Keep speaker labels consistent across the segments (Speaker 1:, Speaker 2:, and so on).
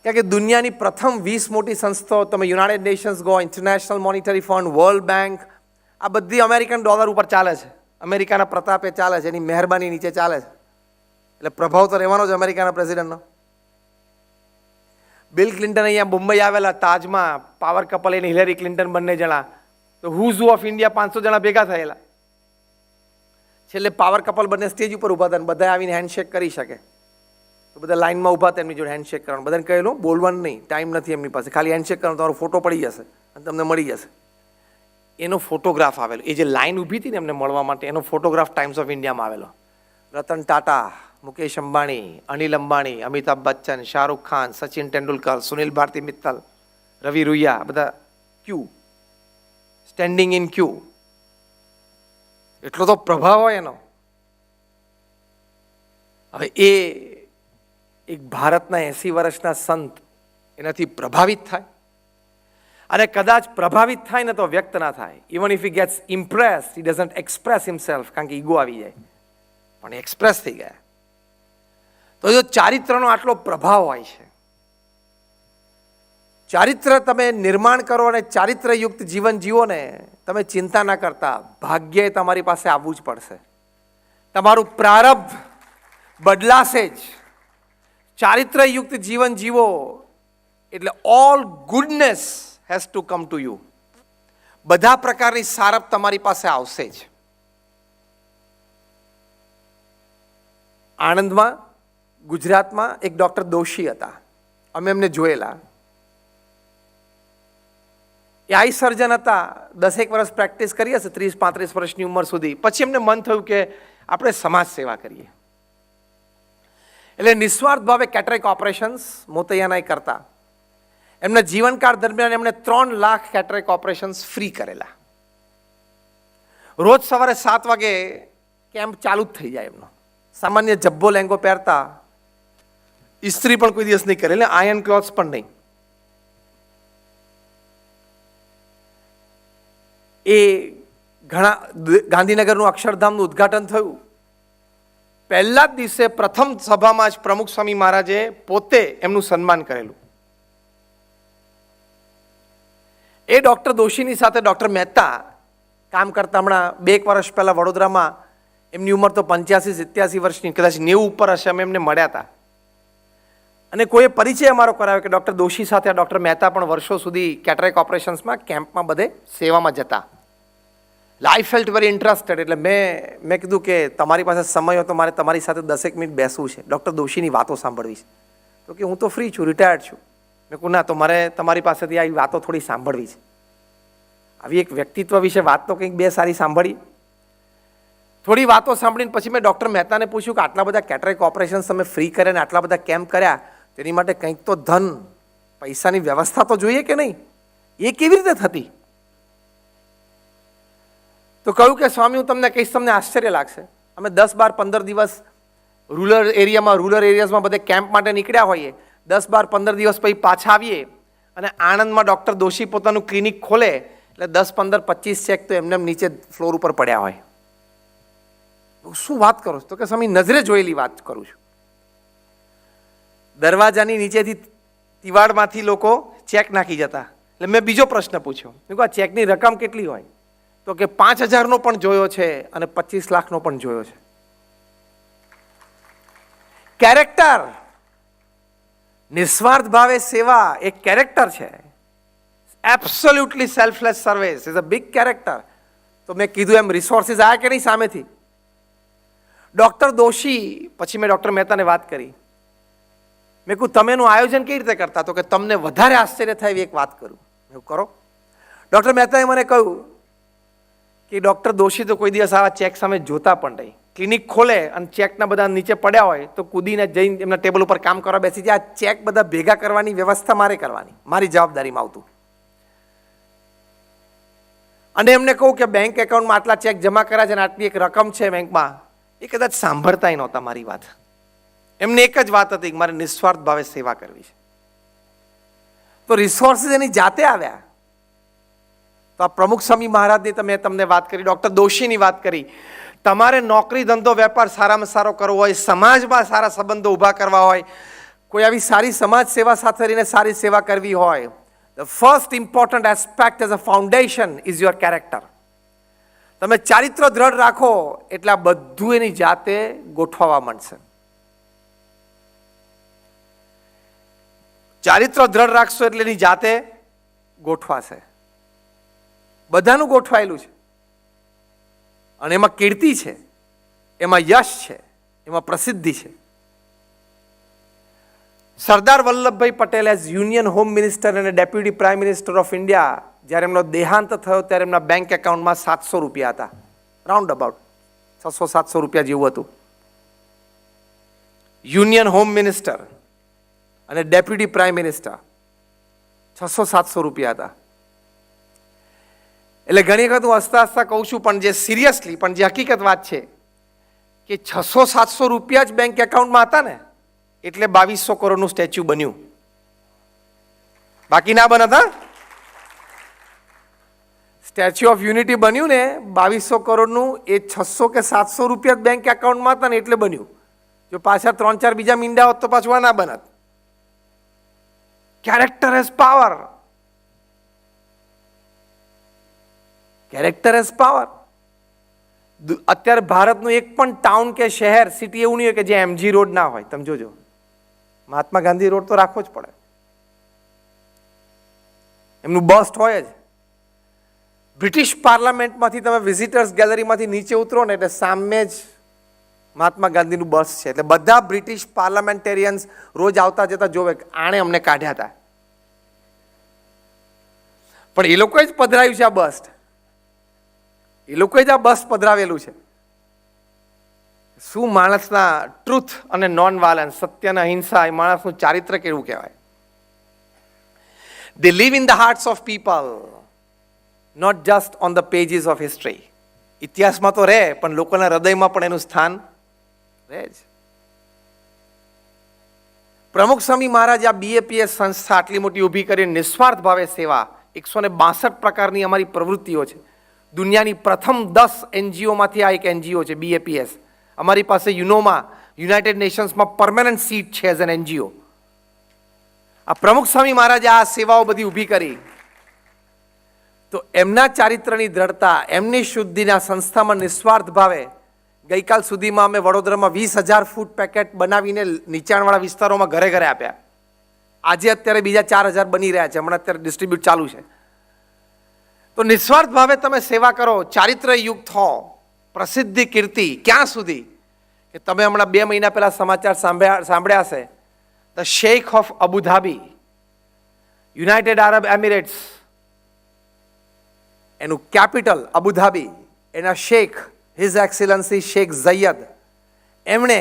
Speaker 1: કારણ કે દુનિયાની પ્રથમ 20 મોટી સંસ્થાઓ, તમે United Nations go, international monetary fund, world bank, આ બધી અમેરિકન ડોલર ઉપર ચાલે છે, અમેરિકાના પ્રતાપે ચાલે છે, એની મહેરબાની નીચે ચાલે છે. એટલે પ્રભાવ તો રહેવાનો જ અમેરિકાના પ્રેસિડેન્ટનો. બિલ ક્લિન્ટન અહીંયા મુંબઈ આવેલા, તાજમાં પાવર કપલ એને હિલેરી ક્લિન્ટન બંને જણા, તો હુઝ ઓફ ઇન્ડિયા 500 જણા ભેગા થયેલા. છેલ્લે પાવર કપલ બંને સ્ટેજ ઉપર ઊભા હતા, બધા આવીને હેન્ડશેક કરી શકે, તો બધા લાઇનમાં ઊભા હતા એમની જોડે હેન્ડશેક કરવાનું. બધાને કહેલું બોલવાનું નહીં, ટાઈમ નથી એમની પાસે, ખાલી હેન્ડશેક કરવાનો, તમારો ફોટો પડી જશે અને તમને મળી જશે. એનો ફોટોગ્રાફ આવેલો, એ જે લાઈન ઊભી હતી ને એમને મળવા માટે, એનો ફોટોગ્રાફ ટાઈમ્સ ઓફ ઇન્ડિયામાં આવેલો. રતન ટાટા, મુકેશ અંબાણી, અનિલ અંબાણી, અમિતાભ બચ્ચન, શાહરૂખ ખાન, સચિન તેંડુલકર, સુનિલ ભારતી મિત્તલ, રવિ રુઈયા, બધા ક્યુ, સ્ટેન્ડિંગ ઇન ક્યુ. એટલો તો પ્રભાવ હોય એનો. હવે એ એક ભારતના 80 વર્ષના સંત એનાથી પ્રભાવિત થાય, અને કદાચ પ્રભાવિત થાય ને તો વ્યક્ત ના થાય. Even if he gates impressed, he doesn't express himself, કારણ કે ઈગો આવી જાય, પણ એક્સપ્રેસ થઈ ગયા. તો જો ચારિત્રનો આટલો પ્રભાવ હોય છે, ચારિત્ર તમે નિર્માણ કરો અને ચારિત્રયુક્ત જીવન જીવો ને, તમે ચિંતા ના કરતા, ભાગ્ય તમારી પાસે આવવું જ પડશે. તમારું પ્રારબ્ધ બદલાશે જ. ચારિત્રયુક્ત જીવન જીવો એટલે all goodness has to come to you. બધા પ્રકારની સારપ તમારી પાસે આવશે જ. આણંદમાં, ગુજરાતમાં એક ડૉક્ટર દોશી હતા, અમે એમને જોયેલા. એ આઈ સર્જન હતા, 10 વર્ષ પ્રેક્ટિસ કરી હશે, 30-35 વર્ષની ઉંમર સુધી. પછી એમને મન થયું કે આપણે સમાજ સેવા કરીએ, એટલે નિસ્વાર્થ ભાવે કેટરેક્ટ ઓપરેશન્સ મોતૈયાના કરતા. એમના જીવનકાળ દરમિયાન એમણે 3 લાખ કેટરેક્ટ ઓપરેશન્સ ફ્રી કરેલા. રોજ સવારે 7 વાગે કેમ્પ ચાલુ જ થઈ જાય એમનો. સામાન્ય જબ્બો લેંગો પહેરતા, ઇસ્ત્રી પણ કોઈ દિવસ નહીં કરે, એટલે આયર્ન ક્લોથ્સ પણ નહીં. એ ઘણા ગાંધીનગરનું અક્ષરધામનું ઉદ્ઘાટન થયું. પહેલા જ દિવસે પ્રથમ સભામાં જ પ્રમુખ સ્વામી મહારાજે પોતે એમનું સન્માન કરેલું. એ ડૉક્ટર દોશીની સાથે ડૉક્ટર મહેતા કામ કરતા. હમણાં 2 વર્ષ પહેલાં વડોદરામાં, એમની ઉંમર તો 85-87 વર્ષની, કદાચ 90 ઉપર હશે, અમે એમને મળ્યા હતા. અને કોઈએ પરિચય અમારો કરાવ્યો કે ડૉક્ટર દોશી સાથે ડૉક્ટર મહેતા પણ વર્ષો સુધી કેટરેક્ટ ઓપરેશન્સમાં કેમ્પમાં બધે સેવામાં જતા. આઈ ફેલ્ટ વેરી ઇન્ટરેસ્ટેડ. એટલે મેં કીધું કે તમારી પાસે સમય હોય તો મારે તમારી સાથે 10 મિનિટ બેસવું છે, ડૉક્ટર દોશીની વાતો સાંભળવી છે. તો કે હું તો ફ્રી છું, રિટાયર્ડ છું. મેં કહું ના, તો મારે તમારી પાસેથી આવી વાતો થોડી સાંભળવી છે. આવી એક વ્યક્તિત્વ વિશે વાત તો કંઈક 2 સારી સાંભળી. થોડી વાતો સાંભળીને પછી મેં ડૉક્ટર મહેતાને પૂછ્યું કે આટલા બધા કેટરેક્ટ ઓપરેશન્સ તમે ફ્રી કર્યા ને આટલા બધા કેમ્પ કર્યા, તેની માટે કંઈક તો ધન, પૈસાની વ્યવસ્થા તો જોઈએ કે નહીં? એ કેવી રીતે થતી? તો કહ્યું કે સ્વામી, હું તમને કહીશ, તમને આશ્ચર્ય લાગશે. અમે 10, 12, 15 દિવસ રૂરલ એરિયાઝમાં બધે કેમ્પ માટે નીકળ્યા હોઈએ. 10, 12, 15 દિવસ પછી પાછા આવીએ અને આણંદમાં ડૉક્ટર દોશી પોતાનું ક્લિનિક ખોલે એટલે 10, 15, 25 ચેક તો એમને નીચે ફ્લોર ઉપર પડ્યા હોય. શું વાત કરો? તો કે સ્વામી, નજરે જોયેલી વાત કરું છું. દરવાજાની નીચેથી તિવાડમાંથી લોકો ચેક નાખી જતા. એટલે મેં બીજો પ્રશ્ન પૂછ્યો, મેં કહ્યું આ ચેકની રકમ કેટલી હોય? તો કે 5,000નો પણ જોયો છે અને 25 લાખનો પણ જોયો છે. કેરેક્ટર, નિસ્વાર્થ ભાવે સેવા એક કેરેક્ટર છે. Absolutely selfless service is a big character. તો મેં કીધું એમ રિસોર્સિસ આવ્યા કે નહીં સામેથી? ડૉક્ટર દોશી, પછી મેં ડૉક્ટર મહેતાને વાત કરી. મેં કહ્યું તમે એનું આયોજન કેવી રીતે કરતા? તો કે તમને વધારે આશ્ચર્ય થાય એવી એક વાત કરું. એવું કરો. ડૉક્ટર મહેતાએ મને કહ્યું કે ડૉક્ટર દોશી તો કોઈ દિવસ આવા ચેક સામે જોતા પણ નહીં. ક્લિનિક ખોલે અને ચેકના બધા નીચે પડ્યા હોય તો કૂદીને જઈને એમના ટેબલ ઉપર કામ કરવા બેસી જાય. આ ચેક બધા ભેગા કરવાની વ્યવસ્થા મારે કરવાની, મારી જવાબદારીમાં આવતું. અને એમને કહું કે બેંક એકાઉન્ટમાં આટલા ચેક જમા કર્યા છે અને આટલી એક રકમ છે બેંકમાં, એ કદાચ સાંભળતા નહોતા મારી વાત. એમને એક જ વાત હતી કે મારે નિસ્વાર્થ ભાવે સેવા કરવી છે. તો રિસોર્સિસ એની જાતે આવ્યા. તો આ પ્રમુખ સ્વામી મહારાજની મેં તમને વાત કરી, ડૉક્ટર દોશીની વાત કરી. તમારે નોકરી, ધંધો, વેપાર સારામાં સારો કરવો હોય, સમાજમાં સારા સંબંધો ઊભા કરવા હોય, કોઈ આવી સારી સમાજ સેવા સાથે રહીને સારી સેવા કરવી હોય, the first important aspect as a foundation is your character. તમે ચારિત્ર દ્રઢ રાખો એટલે આ બધું એની જાતે ગોઠવવા માંડશે. ચારિત્ર દ્રઢ રાખશો એટલે એની જાતે ગોઠવાશે. બધાનું ગોઠવાયેલું છે અને એમાં કીર્તિ છે, એમાં યશ છે, એમાં પ્રસિદ્ધિ છે. Sardar Vallabhbhai Patel as union home minister and deputy prime minister of India જ્યારે એમનો દેહાંત થયો ત્યારે એમના બેંક એકાઉન્ટમાં 700 રૂપિયા હતા, રાઉન્ડ અબાઉટ 600-700 રૂપિયા જેવું હતું. Union home minister and deputy prime minister 600-700 રૂપિયા હતા. એટલે ઘણી વખત હું હસતા હસતા કહું છું, પણ જે સિરિયસલી, પણ જે હકીકત વાત છે કે 600-700 રૂપિયા જ બેંક એકાઉન્ટમાં હતા ને એટલે 2200 કરોડનું સ્ટેચ્યુ બન્યું, બાકી ના બનત. હા, સ્ટેચ્યુ ઓફ યુનિટી બન્યું ને 2200 કરોડનું, એ 600 કે 700 રૂપિયા બેંક એકાઉન્ટમાં હતા ને એટલે બન્યું. જો પાછા 3-4 બીજા મીંડા હોત તો પાછું ના બનત. Character has power. Character has power. અત્યારે ભારતનું એક પણ ટાઉન કે શહેર, સિટી એવું નહીં હોય કે જે એમજી રોડ ના હોય. તમે જોજો, મહાત્મા ગાંધી રોડ તો રાખવો જ પડે, એમનું બસ્ટ હોય જ. બ્રિટિશ પાર્લામેન્ટમાંથી તમે વિઝિટર્સ ગેલેરીમાંથી નીચે ઉતરો ને એટલે સામે જ મહાત્મા ગાંધીનું બસ્ટ છે. એટલે બધા બ્રિટિશ પાર્લામેન્ટેરિયન્સ રોજ આવતા જતા જોવે આણે અમને કાઢ્યા હતા, પણ એ લોકોએ જ પધરાયું છે આ બસ્ટ. એ લોકોએ જ આ બસ પધરાવેલું છે. શું માણસના ટ્રુથ અને નોન વાયલન્સ, સત્ય અને અહિંસા, એ માણસનું ચારિત્ર કેવું કહેવાય. They live in the hearts of people, not just on the pages of history. ઇતિહાસમાં તો રહે પણ લોકોના હૃદયમાં પણ એનું સ્થાન રહે જ. પ્રમુખ સ્વામી મહારાજ આ બીએપીએસ સંસ્થા આટલી મોટી ઊભી કરીને નિસ્વાર્થ ભાવે સેવા, 162 પ્રકારની અમારી પ્રવૃત્તિઓ છે. દુનિયાની પ્રથમ 10 એનજીઓમાંથી આ એક એનજીઓ છે બીએપીએસ. અમારી પાસે યુનોમાં, યુનાઇટેડ નેશન્સમાં પરમેનન્ટ સીટ છે એઝ એન એનજીઓ. આ પ્રમુખ સ્વામી મહારાજે આ સેવાઓ બધી ઊભી કરી તો એમના ચારિત્રની દ્રઢતા, એમની શુદ્ધિના સંસ્થામાં નિસ્વાર્થ ભાવે ગઈકાલ સુધીમાં અમે વડોદરામાં 20,000 ફૂડ પેકેટ બનાવીને નીચાણવાળા વિસ્તારોમાં ઘરે ઘરે આપ્યા. આજે અત્યારે બીજા 4,000 બની રહ્યા છે, હમણાં અત્યારે ડિસ્ટ્રીબ્યુટ ચાલુ છે. તો નિસ્વાર્થ ભાવે તમે સેવા કરો, ચારિત્રયુક્ત થો, પ્રસિદ્ધિ કીર્તિ ક્યાં સુધી કે તમે હમણાં 2 મહિના પહેલા સમાચાર સાંભળ્યા હશે. The sheikh of Abu Dhabi, United Arab Emirates, એનું કેપિટલ અબુધાબી, એના sheikh his excellency sheikh Zayed, એમણે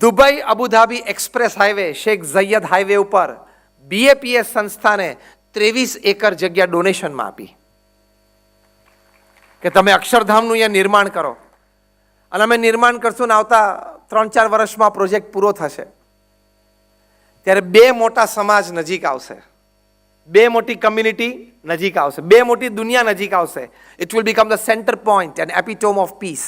Speaker 1: Dubai Abu Dhabi express highway, sheikh Zayed highway ઉપર બીએપીએસ સંસ્થાને 23 એકર જગ્યા ડોનેશનમાં આપી કે તમે અક્ષરધામનું અહીંયા નિર્માણ કરો. અને અમે નિર્માણ કરશું ને આવતા 3-4 વર્ષમાં પ્રોજેક્ટ પૂરો થશે ત્યારે 2 મોટા સમાજ નજીક આવશે, 2 મોટી કમ્યુનિટી નજીક આવશે, 2 મોટી દુનિયા નજીક આવશે. It will become the centre point and epitome of peace.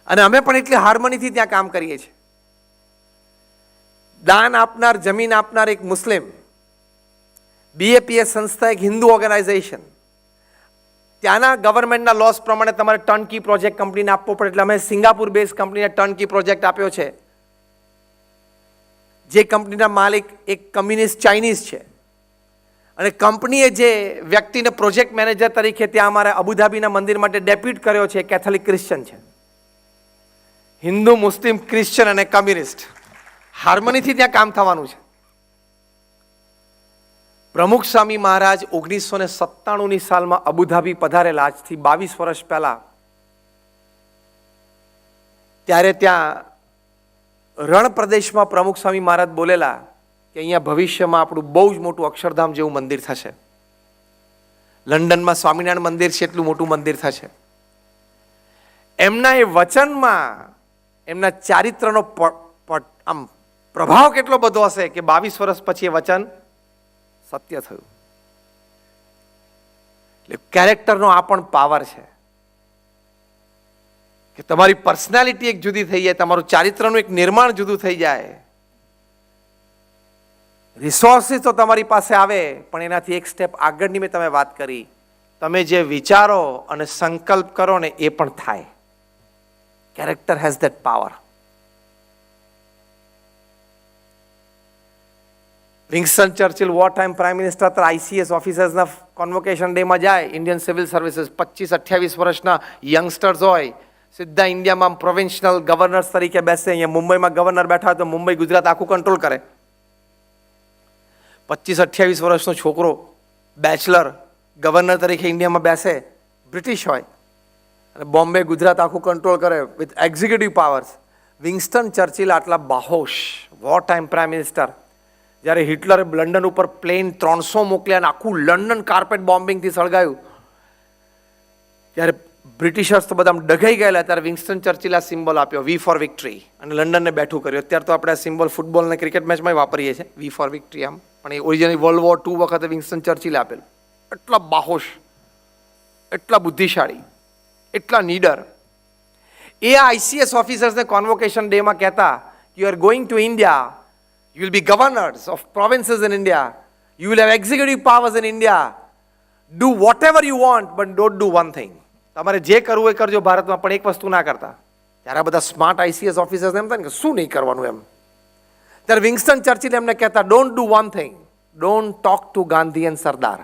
Speaker 1: અને અમે પણ એટલી હાર્મનીથી ત્યાં કામ કરીએ છીએ. દાન આપનાર, જમીન આપનાર એક મુસ્લિમ, બીએપીએસ સંસ્થા એક હિન્દુ ઓર્ગેનાઇઝેશન. ત્યાંના ગવર્મેન્ટના લોસ પ્રમાણે તમારે ટર્નકી પ્રોજેક્ટ કંપનીને આપવો પડે, એટલે અમે સિંગાપુર બેઝ કંપનીને ટર્નકી પ્રોજેક્ટ આપ્યો છે. જે કંપનીના માલિક એક કમ્યુનિસ્ટ ચાઇનીઝ છે અને કંપનીએ જે વ્યક્તિને પ્રોજેક્ટ મેનેજર તરીકે ત્યાં અમારા અબુધાબીના મંદિર માટે ડેપ્યુટ કર્યો છે, કેથોલિક ક્રિશ્ચન છે. હિન્દુ, મુસ્લિમ, ક્રિશ્ચન અને કમ્યુનિસ્ટ હાર્મનીથી ત્યાં કામ થવાનું છે. પ્રમુખ સ્વામી મહારાજ 1997ની સાલમાં અબુધાબી પધારેલા, આજથી 22 વર્ષ પહેલા. ત્યારે ત્યાં રણ પ્રદેશમાં પ્રમુખ સ્વામી મહારાજ બોલેલા કે અહીંયા ભવિષ્યમાં આપણું બહુ જ મોટું અક્ષરધામ જેવું મંદિર થશે. લંડનમાં સ્વામિનારાયણ મંદિર છે એટલું મોટું મંદિર થશે. એમના એ વચનમાં એમના ચારિત્રનો આમ પ્રભાવ કેટલો બધો હશે કે 22 વર્ષ પછી એ વચન સત્ય થયું. એટલે કેરેક્ટરનો આ પણ પાવર છે. કે તમારી પર્સનાલિટી એક જુદી થઈ જાય, તમારું ચારિત્રનું એક નિર્માણ જુદું થઈ જાય. રિસોર્સિસ તો તમારી પાસે આવે, પણ એનાથી એક સ્ટેપ આગળની મેં તમે વાત કરી, તમે જે વિચારો અને સંકલ્પ કરો ને એ પણ થાય. Character has that power. Winston Churchill war time prime minister અત્યારે ICS ઓફિસર્સના કોન્વોકેશન ડેમાં જાય, ઇન્ડિયન સિવિલ સર્વિસીસ, 25-28 વર્ષના યંગસ્ટર્સ હોય, સીધા ઇન્ડિયામાં પ્રોવિન્શનલ ગવર્નર્સ તરીકે બેસે. અહીંયા મુંબઈમાં ગવર્નર બેઠા હોય તો મુંબઈ ગુજરાત આખું કંટ્રોલ કરે. 25-28 વર્ષનો છોકરો બેચલર ગવર્નર તરીકે ઇન્ડિયામાં બેસે, બ્રિટિશ હોય, અને બોમ્બે ગુજરાત આખું કંટ્રોલ કરે with executive powers. Winston Churchill આટલા બાહોશ વોર ટાઈમ પ્રાઇમ મિનિસ્ટર, જ્યારે હિટલરે લંડન ઉપર પ્લેન 300 મોકલ્યા અને આખું લંડન કાર્પેટ બોમ્બિંગથી સળગાયું, ત્યારે બ્રિટિશર્સ તો બધા ડઘાઈ ગયેલા. ત્યારે વિન્સ્ટન ચર્ચિલ આ સિમ્બોલ આપ્યો, વી ફોર વિક્ટરી, અને લંડનને બેઠું કર્યું. અત્યારે તો આપણે આ સિમ્બોલ ફૂટબોલ અને ક્રિકેટ મેચમાં વાપરીએ છીએ, વી ફોર વિક્ટરી આમ, પણ એ ઓરિજિનલ વર્લ્ડ વોર 2 વખતે વિન્સ્ટન ચર્ચિલે આપેલું. એટલા બાહોશ, એટલા બુદ્ધિશાળી, એટલા નીડર. એ ICS ઓફિસર્સને કોન્વોકેશન ડેમાં કહેતા, you are going to India, you will be governors of provinces in India, you will have executive powers in India, do whatever you want but don't do one thing. તમારે જે કરવું એ કરજો ભારતમાં, પણ એક વસ્તુ ના કરતા. ત્યારે બધા સ્માર્ટ ICS ઓફિસર્સ એમ થાય ને કે શું નહીં કરવાનું એમ. ત્યારે વિન્સ્ટન ચર્ચિલ એમને કહેતા, don't do one thing, don't talk to Gandhi and સરદાર.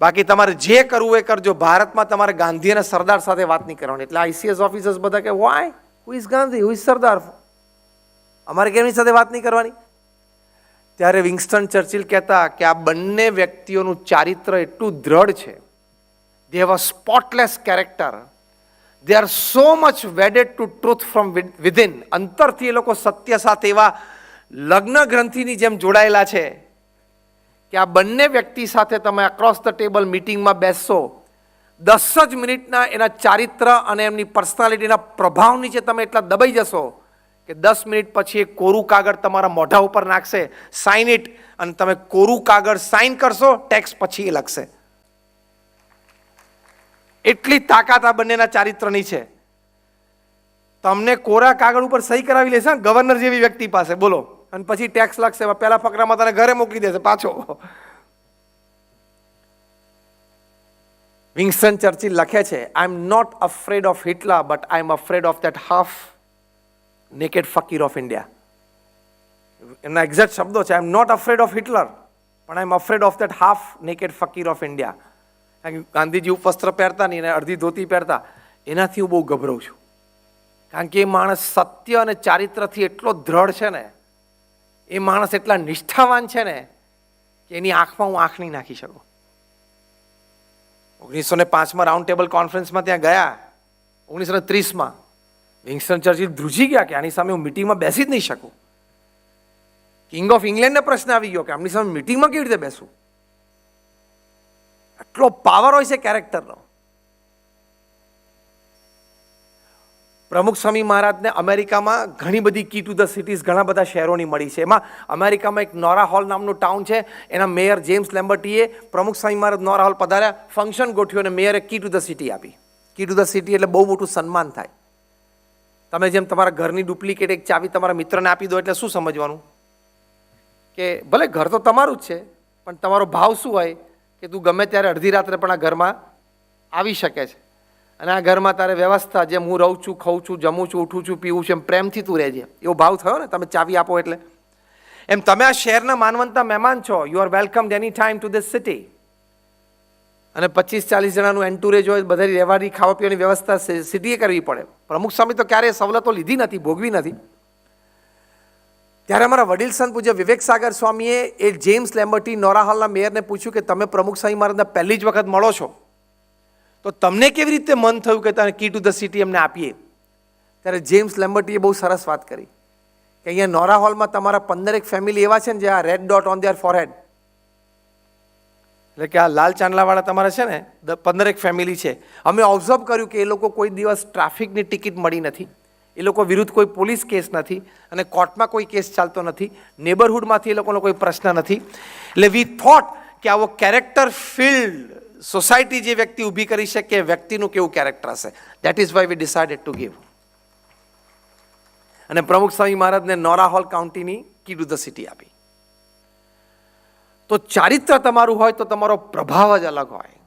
Speaker 1: બાકી તમારે જે કરવું એ કરજો, ભારતમાં તમારે ગાંધી અને સરદાર સાથે વાત નહીં કરવાની. એટલે ICS ઓફિસર્સ બધા કે why, who is Gandhi, who is Sardar, અમારે કેમની સાથે વાત નહીં કરવાની? ત્યારે વિન્સ્ટન ચર્ચિલ કહેતા કે આ બંને વ્યક્તિઓનું ચારિત્ર એટલું દ્રઢ છે, they have a spotless character, they are so much wedded to truth from within. અંતરથી એ લોકો સત્ય સાથે એવા લગ્ન ગ્રંથિની જેમ જોડાયેલા છે કે આ બંને વ્યક્તિ સાથે તમે અક્રોસ ધ ટેબલ મીટિંગમાં બેસશો, 10 જ મિનિટના એના ચારિત્ર અને એમની પર્સનાલિટીના પ્રભાવ નીચે તમે એટલા દબાઈ જશો કે 10 મિનિટ પછી એક કોરું કાગળ તમારા મોઢા ઉપર નાખશે, સાઇન ઇટ, અને તમે કોરું કાગળ સાઇન કરશો, ટેક્સ પછી એ લખશે. એટલી તાકાત આ બંનેના ચારિત્રની છે. તમને કોરા કાગળ ઉપર સહી કરાવી લેશે ગવર્નર જેવી વ્યક્તિ પાસે, બોલો, અને પછી ટેક્સ લખશે, પહેલા ફકરામાં તને ઘરે મોકલી દેશે પાછો. વિન્સ્ટન ચર્ચિલ લખે છે, I am not afraid of Hitler but I am afraid of that half naked fakir of India. એમના એક્ઝેક્ટ શબ્દો છે, I am not afraid of Hitler પણ I am afraid of that half naked fakir of India. Gandhiji વસ્ત્ર પહેરતા નહીં અને અડધી ધોતી પહેરતા, એનાથી હું બહુ ગભરાઉં છું. કારણ કે એ માણસ સત્ય અને ચારિત્રથી એટલો દ્રઢ છે ને, એ માણસ એટલા નિષ્ઠાવાન છે ને કે એની આંખમાં હું આંખ નહીં નાખી શકું. 1905માં રાઉન્ડ ટેબલ કોન્ફરન્સમાં ત્યાં ગયા, 1930માં વિન્સ્ટન ચર્ચિલ ધ્રુજી ગયા કે આની સામે હું મિટિંગમાં બેસી જ નહીં શકું. કિંગ ઓફ ઇંગ્લેન્ડને પ્રશ્ન આવી ગયો કે આમની સામે મિટિંગમાં કેવી રીતે બેસું. એટલો પાવર હોય છે કેરેક્ટરનો. પ્રમુખ સ્વામી મહારાજને અમેરિકામાં ઘણી બધી કી ટુ ધ સિટીઝ, ઘણા બધા શહેરોની મળી છે. એમાં અમેરિકામાં એક નોરા હોલ નામનું ટાઉન છે, એના મેયર જેમ્સ લેમ્બર્ટીએ પ્રમુખ સ્વામી મહારાજ નોરા હોલ પધાર્યા, ફંક્શન ગોઠવ્યું અને મેયરે કી ટુ ધ સિટી આપી. કી ટુ ધ સિટી એટલે બહુ મોટું સન્માન થાય. તમે જેમ તમારા ઘરની ડુપ્લિકેટ એક ચાવી તમારા મિત્રને આપી દો એટલે શું સમજવાનું કે ભલે ઘર તો તમારું જ છે, પણ તમારો ભાવ શું હોય કે તું ગમે ત્યારે અડધી રાત્રે પણ આ ઘરમાં આવી શકે છે, અને આ ઘરમાં તારે વ્યવસ્થા, જેમ હું રહું છું, ખાઉં છું, જમું છું, ઉઠું છું, પીવું છું, એમ પ્રેમથી તું રહેજે, એવો ભાવ થયો ને તમે ચાવી આપો એટલે. એમ તમે આ શહેરના માનવંતા મહેમાન છો, you are વેલકમ્ડ any time to this city. અને 25-40 જણાનું એન્ટુરેજ હોય, બધાની રહેવાની ખાવા પીવાની વ્યવસ્થા સિટીએ કરવી પડે. પ્રમુખ સ્વામી તો ક્યારેય સવલતો લીધી નથી, ભોગવી નથી. ત્યારે અમારા વડીલ સંત પૂજ્ય વિવેક સાગર સ્વામીએ એ જેમ્સ લેમ્બર્ટી નોરા હોલના મેયરને પૂછ્યું કે તમે પ્રમુખ સ્વામી મહારાજને પહેલી જ વખત મળો છો, તો તમને કેવી રીતે મન થયું કે તમે કી ટુ ધ સિટી એમને આપીએ? ત્યારે જેમ્સ લેમ્બર્ટીએ બહુ સરસ વાત કરી કે અહીંયા નોરા હોલમાં તમારા 15 ફેમિલી એવા છે ને જે આ red dot on there forehead, એટલે કે આ લાલ ચાંદલાવાળા તમારા છે ને 15 ફેમિલી છે. અમે ઓબ્ઝર્વ કર્યું કે એ લોકો કોઈ દિવસ ટ્રાફિકની ટિકિટ મળી નથી, એ લોકો વિરુદ્ધ કોઈ પોલીસ કેસ નથી, અને કોર્ટમાં કોઈ કેસ ચાલતો નથી, નેબરહુડમાંથી એ લોકોનો કોઈ પ્રશ્ન નથી. એટલે વી થોટ કે આવો કેરેક્ટર ફિલ્ડ સોસાયટી જે વ્યક્તિ ઊભી કરી શકે એ વ્યક્તિનું કેવું કેરેક્ટર હશે. That is why we decided to give. અને પ્રમુખ સ્વામી મહારાજને નોરા હોલ કાઉન્ટીની કી ટુ ધ સિટી આપી. તો ચારિત્ર તમારું હોય તો તમારો પ્રભાવ જ અલગ હોય.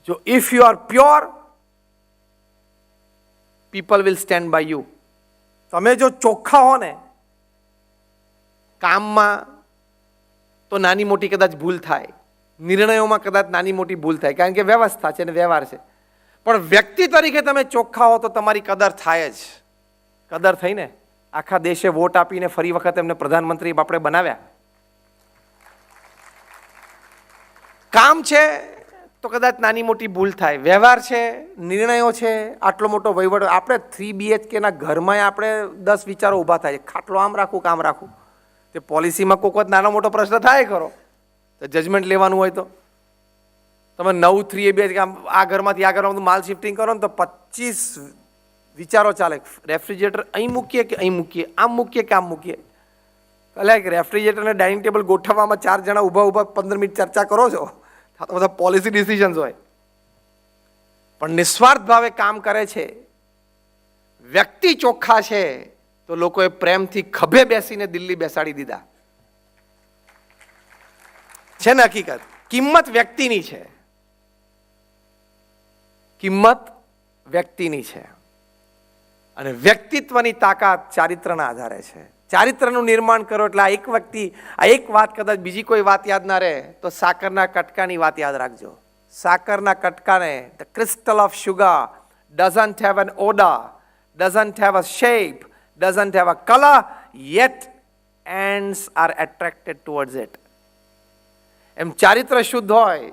Speaker 1: જો if you are pure, people will stand by you. તમે જો ચોખ્ખા હો ને કામમાં, તો નાની મોટી કદાચ ભૂલ થાય, નિર્ણયોમાં કદાચ નાની મોટી ભૂલ થાય, કારણ કે વ્યવસ્થા છે ને વ્યવહાર છે. પણ વ્યક્તિ તરીકે તમે ચોખ્ખા હો તો તમારી કદર થાય જ. કદર થઈને આખા દેશે વોટ આપીને ફરી વખત એમને પ્રધાનમંત્રી આપણે બનાવ્યા. કામ છે તો કદાચ નાની મોટી ભૂલ થાય, વ્યવહાર છે, નિર્ણયો છે, આટલો મોટો વહીવટ. આપણે 3 BHK ના ઘરમાં આપણે 10 વિચારો ઊભા થાય, ખાટલો આમ રાખું કામ રાખું. તે પોલિસીમાં કોઈક વખત નાનો મોટો પ્રશ્ન થાય ખરો, તો જજમેન્ટ લેવાનું હોય તો તમે 9 3 BHK આ ઘરમાંથી આ ઘરમાં માલ શિફ્ટિંગ કરો ને તો 25 વિચારો ચાલે. રેફ્રિજરેટર અહીં મૂકીએ કે અહીં મૂકીએ, આમ મૂકીએ કે આમ મૂકીએ. એટલે રેફ્રિજરેટર અને ડાઇનિંગ ટેબલ ગોઠવવામાં 4 જણા ઊભા 15 મિનિટ ચર્ચા કરો છો, તો બધા પોલિસી ડિસિઝન્સ હોય. પણ નિસ્વાર્થ ભાવે કામ કરે છે, વ્યક્તિ ચોખ્ખા છે, તો લોકોએ પ્રેમથી ખભે બેસીને દિલ્હી બેસાડી દીધા. છે ને હકીકત. કિંમત વ્યક્તિની છે, કિંમત વ્યક્તિની છે. અને વ્યક્તિત્વની તાકાત ચારિત્રના આધારે છે. ચારિત્રનું નિર્માણ કરો એટલે આ એક વ્યક્તિ, આ એક વાત કદાચ બીજી કોઈ વાત યાદ ના રહે તો સાકરના કટકાની વાત યાદ રાખજો. સાકરના કટકાને, the crystal of sugar doesn't have an odor, doesn't have a shape, doesn't have a color, yet ants are attracted towards it. એમ ચારિત્ર શુદ્ધ હોય.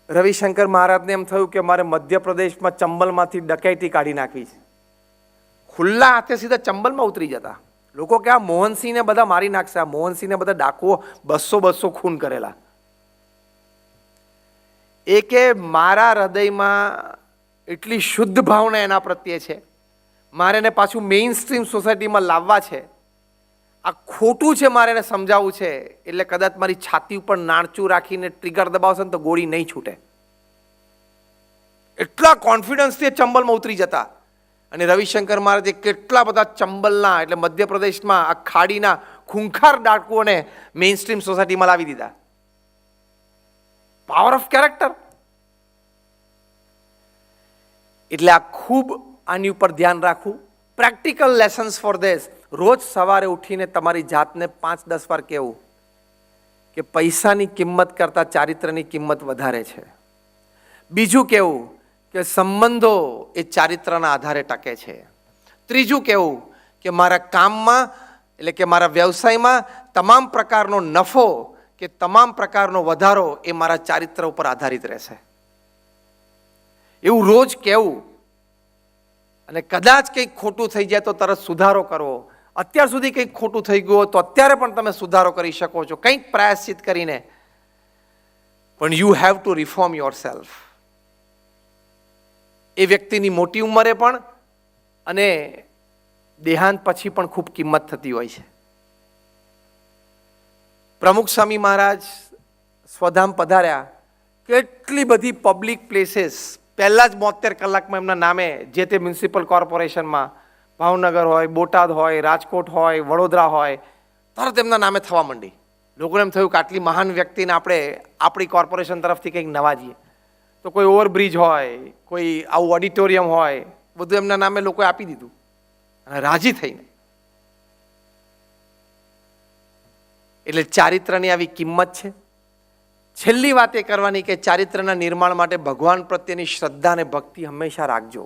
Speaker 1: રવિશંકર મહારાજને એમ થયું કે મારે મધ્યપ્રદેશમાં ચંબલમાંથી ડકૈતી કાઢી નાખવી છે. ખુલ્લા હાથે સીધા ચંબલમાં ઉતરી જતા. લોકો કે આ મોહનસિંહને બધા મારી નાખશે, આ મોહનસિંહને બધા ડાકુઓ 200 ખૂન કરેલા. એ કે મારા હૃદયમાં એટલી શુદ્ધ ભાવના એના પ્રત્યે છે, મારે એને પાછું મેઇન સ્ટ્રીમ સોસાયટીમાં લાવવા છે. આ ખોટું છે, મારે એને સમજાવવું છે. એટલે કદાચ મારી છાતી ઉપર નાણચું રાખીને ટ્રિગર દબાવશે ને તો ગોળી નહીં છૂટે. એટલા કોન્ફિડન્સથી એ ચંબલમાં ઉતરી જતા. અને રવિશંકર મહારાજે કેટલા બધા ચંબલના, એટલે મધ્યપ્રદેશમાં આ ખાડીના ખૂંખાર ડાકુઓને મેઇન સ્ટ્રીમ સોસાયટીમાં લાવી દીધા. Power of character. એટલે આ ખૂબ આની ઉપર ધ્યાન રાખવું. Practical lessons for this. રોજ સવારે ઉઠીને તમારી જાતને 5-10 વાર કહેવું કે પૈસાની કિંમત કરતાં ચારિત્રની કિંમત વધારે છે. બીજું કહેવું કે સંબંધો એ ચારિત્રના આધારે ટકે છે. ત્રીજું કહેવું કે મારા કામમાં, એટલે કે મારા વ્યવસાયમાં તમામ પ્રકારનો નફો કે તમામ પ્રકારનો વધારો એ મારા ચારિત્ર ઉપર આધારિત રહેશે. એવું રોજ કહેવું. અને કદાચ કંઈક ખોટું થઈ જાય તો તરત સુધારો કરવો. અત્યાર સુધી કંઈક ખોટું થઈ ગયું તો અત્યારે પણ તમે સુધારો કરી શકો છો, કંઈક પ્રાયશ્ચિત કરીને. પણ you have to reform yourself. એ વ્યક્તિની મોટી ઉંમરે પણ અને દેહાંત પછી પણ ખૂબ કિંમત થતી હોય છે. પ્રમુખ સ્વામી મહારાજ સ્વધામ પધાર્યા, કેટલી બધી પબ્લિક પ્લેસીસ પહેલા જ 72 કલાકમાં એમના નામે જે તે મ્યુનિસિપલ કોર્પોરેશનમાં, ભાવનગર હોય, બોટાદ હોય, રાજકોટ હોય, વડોદરા હોય, તરત એમના નામે થવા માંડી. લોકોને એમ થયું કે આટલી મહાન વ્યક્તિને આપણે આપણી કોર્પોરેશન તરફથી કંઈક નવાજીએ. તો કોઈ ઓવરબ્રિજ હોય, કોઈ આવું ઓડિટોરિયમ હોય, બધું એમના નામે લોકોએ આપી દીધું અને રાજી થઈને. એટલે ચારિત્રની આવી કિંમત છે. છેલ્લી વાત એ કરવાની કે ચારિત્રના નિર્માણ માટે ભગવાન પ્રત્યેની શ્રદ્ધા અને ભક્તિ હંમેશા રાખજો.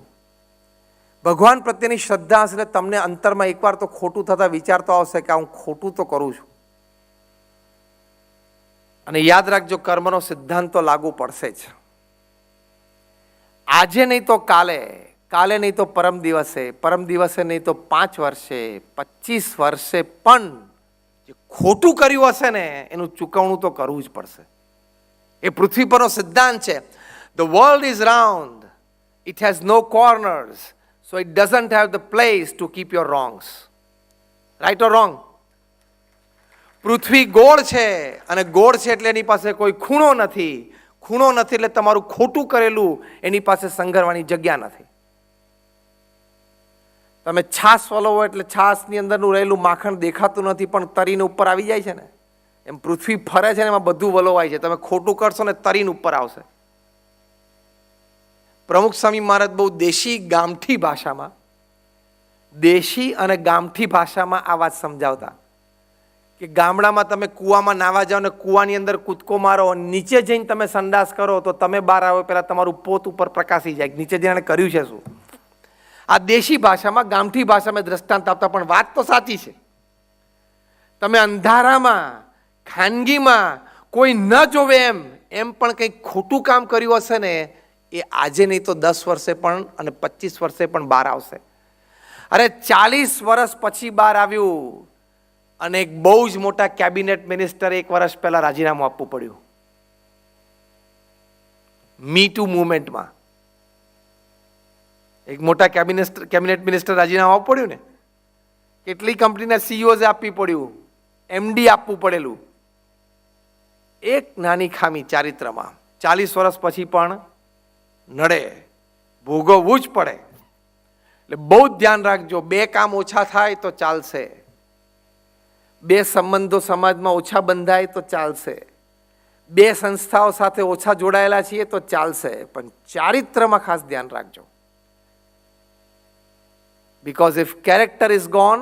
Speaker 1: ભગવાન પ્રત્યેની શ્રદ્ધા હશે એટલે તમને અંતરમાં એકવાર તો ખોટું થતા વિચાર તો આવશે કે હું ખોટું તો કરું છું. અને યાદ રાખજો, કર્મનો સિદ્ધાંત તો લાગુ પડશે જ. આજે નહીં તો કાલે, કાલે નહીં તો પરમ દિવસે નહીં તો 5 વર્ષે, 25 વર્ષે પણ જે ખોટું કર્યું હશે ને એનું ચૂકવણું તો કરવું જ પડશે. એ પૃથ્વી પરનો સિદ્ધાંત છે. The world is round. It has no corners. So it doesn't have the place to keep your wrongs. Right or wrong? પૃથ્વી ગોળ છે અને ગોળ છે એટલે એની પાસે કોઈ ખૂણો નથી. ખૂણો નથી એટલે તમારું ખોટું કરેલું એની પાસે સંઘરવાની જગ્યા નથી. તમે છાશ વલોવો એટલે છાશની અંદરનું રહેલું માખણ દેખાતું નથી પણ તરીને ઉપર આવી જાય છે ને, એમ પૃથ્વી ફરે છે ને એમાં બધું વલોવાય છે. તમે ખોટું કરશો ને તરીને ઉપર આવશે. પ્રમુખ સ્વામી મહારાજ બહુ દેશી ગામઠી ભાષામાં, દેશી અને ગામઠી ભાષામાં આ વાત સમજાવતા કે ગામડામાં તમે કૂવામાં નાવા જાઓ ને કૂવાની અંદર કૂદકો મારો, નીચે જઈને તમે સંડાસ કરો તો તમે બહાર આવો પહેલા તમારું પોત ઉપર પ્રકાશી જાય નીચે જઈને કર્યું છે શું. આ દેશી ભાષામાં, ગામઠી ભાષામાં દ્રષ્ટાંત આપતા, પણ વાત તો સાચી છે. તમે અંધારામાં ખાનગીમાં કોઈ ન જોવે એમ પણ કંઈક ખોટું કામ કર્યું હશે ને, એ આજે નહીં તો 10 વર્ષે પણ અને 25 વર્ષે પણ બહાર આવશે. અરે 40 વર્ષ પછી બહાર આવ્યું અને એક બહુ જ મોટા કેબિનેટ મિનિસ્ટરે 1 વર્ષ પહેલા રાજીનામું આપવું પડ્યું મી ટુ મુવમેન્ટમાં. એક મોટા કેબિનેટ મિનિસ્ટર રાજીનામું આપવું પડ્યું ને, કેટલી કંપનીના સીઈઓએ આપવી પડ્યું, એમડી આપવું પડેલું. એક નાની ખામી ચારિત્રમાં 40 વર્ષ પછી પણ નડે, ભોગવવું જ પડે. એટલે બહુ જ ધ્યાન રાખજો. 2 કામ ઓછા થાય તો ચાલશે, 2 સંબંધો સમાજમાં ઓછા બંધાય તો ચાલશે, 2 સંસ્થાઓ સાથે ઓછા જોડાયેલા છીએ તો ચાલશે, પણ ચારિત્રમાં ખાસ ધ્યાન રાખજો. Because if character is gone,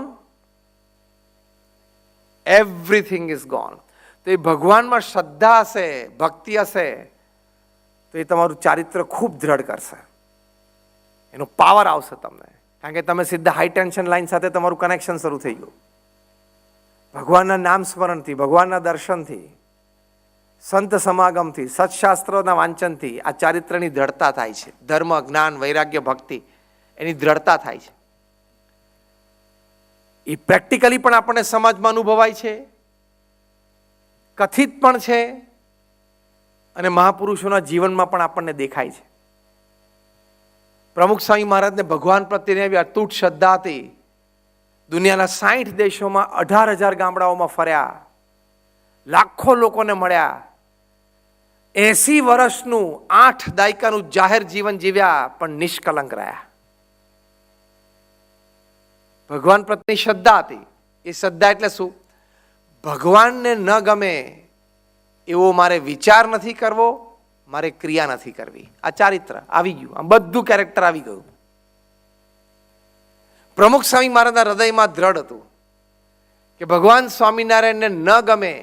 Speaker 1: everything is gone. તો એ ભગવાનમાં શ્રદ્ધા હશે, ભક્તિ હશે તો એ તમારું ચારિત્ર ખૂબ દ્રઢ કરશે. એનો પાવર આવશે તમને, કારણ કે તમે સીધા હાઈ ટેન્શન લાઈન સાથે તમારું કનેક્શન શરૂ થઈ ગયું. ભગવાનના નામ સ્મરણથી, ભગવાનના દર્શનથી, સંત સમાગમથી, સત્શાસ્ત્રોના વાંચનથી આ ચારિત્રની દ્રઢતા થાય છે. ધર્મ, જ્ઞાન, વૈરાગ્ય, ભક્તિ એની દ્રઢતા થાય છે. એ પ્રેક્ટિકલી પણ આપણને સમાજમાં અનુભવાય છે, કથિત પણ છે અને મહાપુરુષોના જીવનમાં પણ આપણને દેખાય છે. પ્રમુખ સ્વામી મહારાજને ભગવાન પ્રત્યેની એવી અતૂટ શ્રદ્ધા હતી. દુનિયાના 60 દેશોમાં 18,000 ગામડાઓમાં ફર્યા, લાખો લોકોને મળ્યા, 80 વર્ષનું 8 દાયકાનું જાહેર જીવન જીવ્યા પણ નિષ્કલંક રહ્યા. ભગવાન પ્રત્યેની શ્રદ્ધા હતી. એ શ્રદ્ધા એટલે શું? ભગવાનને ન ગમે એવો મારે વિચાર નથી કરવો, મારે ક્રિયા નથી કરવી. આ ચારિત્ર આવી ગયું, આ બધું કેરેક્ટર આવી ગયું. પ્રમુખ સ્વામી મહારાજના હૃદયમાં દ્રઢ હતું કે ભગવાન સ્વામિનારાયણને ન ગમે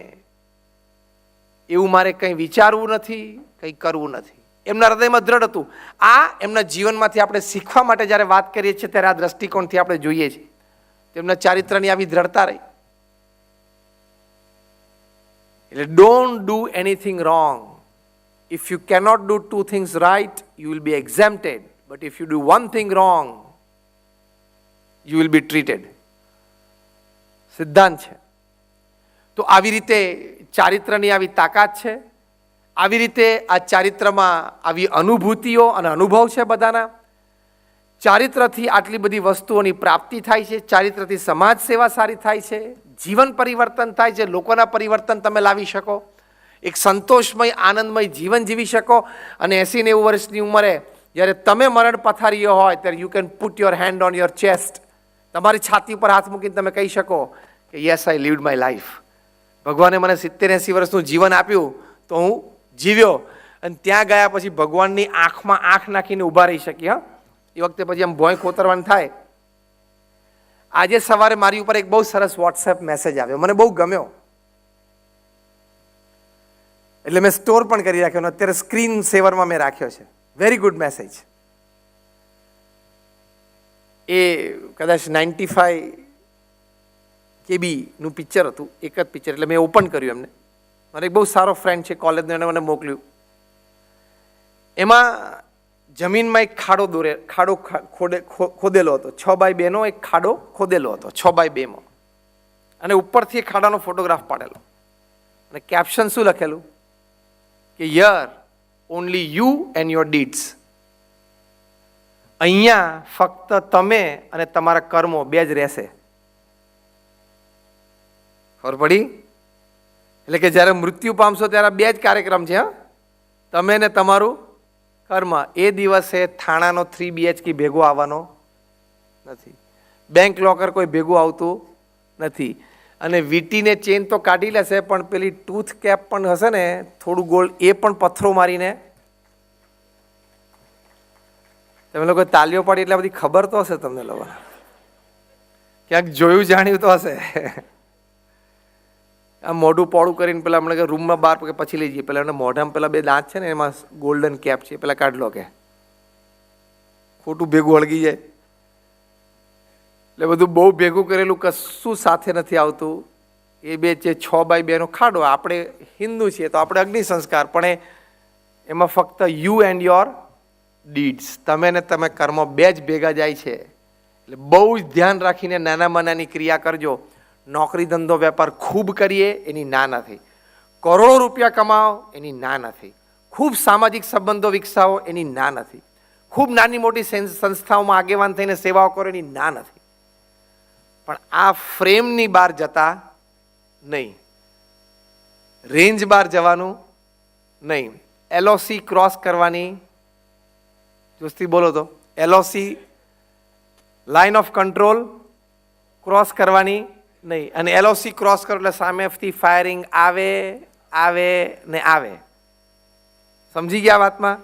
Speaker 1: એવું મારે કંઈ વિચારવું નથી, કંઈ કરવું નથી. એમના હૃદયમાં દ્રઢ હતું. આ એમના જીવનમાંથી આપણે શીખવા માટે જ્યારે વાત કરીએ છીએ ત્યારે આ દ્રષ્ટિકોણથી આપણે જોઈએ છીએ. તેમના ચારિત્રની આવી દ્રઢતા રહી. એટલે don't do anything wrong. If you cannot do 2 things right, you will be exempted. But if you do 1 thing wrong, you will be treated. સિદ્ધાંત છે. તો આવી રીતે ચારિત્રની આવી તાકાત છે. આવી રીતે આ ચારિત્રમાં આવી અનુભૂતિઓ અને અનુભવ છે બધાના. ચારિત્રથી આટલી બધી વસ્તુઓની પ્રાપ્તિ થાય છે. ચારિત્રથી સમાજ સેવા સારી થાય છે, જીવન પરિવર્તન થાય છે, લોકોના પરિવર્તન તમે લાવી શકો, એક સંતોષમય આનંદમય જીવન જીવી શકો. અને 80-90 વર્ષની ઉંમરે જ્યારે તમે મરણ પથારીઓ હોય ત્યારે you can put your hand on your chest. તમારી છાતી ઉપર હાથ મૂકીને તમે કહી શકો કે yes, I lived my life. ભગવાને મને 70-80 વર્ષનું જીવન આપ્યું તો હું જીવ્યો. અને ત્યાં ગયા પછી ભગવાનની આંખમાં આંખ નાખીને ઊભા રહી શકી. હા, એ વખતે પછી આમ ભોંય ખોતરવાનું થાય. આજે સવારે મારી ઉપર એક બહુ સરસ વોટ્સએપ મેસેજ આવ્યો, મને બહુ ગમ્યો, એટલે મેં સ્ટોર પણ કરી રાખ્યો. અત્યારે સ્ક્રીન સેવરમાં મેં રાખ્યો છે. Very good message. એ કદાચ 95 KB નું પિક્ચર હતું, એક જ પિક્ચર. એટલે મેં ઓપન કર્યું. એમને મારો એક બહુ સારો ફ્રેન્ડ છે કોલેજનો, એને મને મોકલ્યું. એમાં જમીનમાં એક ખાડો ખોદેલો હતો. 6x2 નો એક ખાડો ખોદેલો હતો, 6x2 અને ઉપરથી એક ખાડાનો ફોટોગ્રાફ પાડેલો. અને કેપ્શન શું લખેલું કે year only you and your deeds. અહીંયા ફક્ત તમે અને તમારા કર્મો 2 જ રહેશે. ખબર પડી? એટલે કે જ્યારે મૃત્યુ પામશો ત્યારે બે જ કાર્યક્રમ છે, હા, તમે ને તમારું કર્મ. એ દિવસે થાણાનો 3 BHK ભેગો આવવાનો નથી, બેંક લોકર કોઈ ભેગું આવતું નથી. અને વીટીને ચેન તો કાઢી લેશે, પણ પેલી ટૂથ કેપ પણ હશે ને થોડું ગોલ્ડ, એ પણ પથ્થરો મારીને. તમે લોકો તાલીઓ પાડી એટલે બધી ખબર તો હશે તમને લોકો, ક્યાંક જોયું જાણ્યું તો હશે. આ મોઢું પોળું કરીને પેલા હમણાં કે રૂમમાં બહાર કે પછી લઈ જઈએ, પેલા એમને મોઢામાં પેલા 2 દાંત છે ને એમાં ગોલ્ડન કેપ છે, પેલા કાઢ લો કે ખોટું ભેગું હળગી જાય. એટલે બધું બહુ ભેગું કરેલું કશું સાથે નથી આવતું. એ બે છે 6x2 નો ખાડો. આપણે હિન્દુ છીએ તો આપણે અગ્નિ સંસ્કાર, પણ એમાં ફક્ત યુ એન્ડ યોર ડીડ્સ, તમે ને તમે કર્મ બે જ ભેગા જાય છે. એટલે બહુ જ ધ્યાન રાખીને નાનામાં નાની ક્રિયા કરજો. નોકરી ધંધો વેપાર ખૂબ કરીએ એની ના નથી, કરોડો રૂપિયા કમાઓ એની ના નથી, ખૂબ સામાજિક સંબંધો વિકસાવો એની ના નથી, ખૂબ નાની મોટી સંસ્થાઓમાં આગેવાન થઈને સેવાઓ કરો એની ના નથી, પણ આ ફ્રેમની બહાર જતા નહીં, રેન્જ બહાર જવાનું નહીં, LOC ક્રોસ કરવાની, જોસ્તી બોલો તો, LOC line of control cross કરવાની નહીં. અને LOC ક્રોસ કરો એટલે સામેથી ફાયરિંગ આવે આવે ને આવે. સમજી ગયા વાતમાં?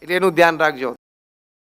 Speaker 1: એટલે એનું ધ્યાન રાખજો.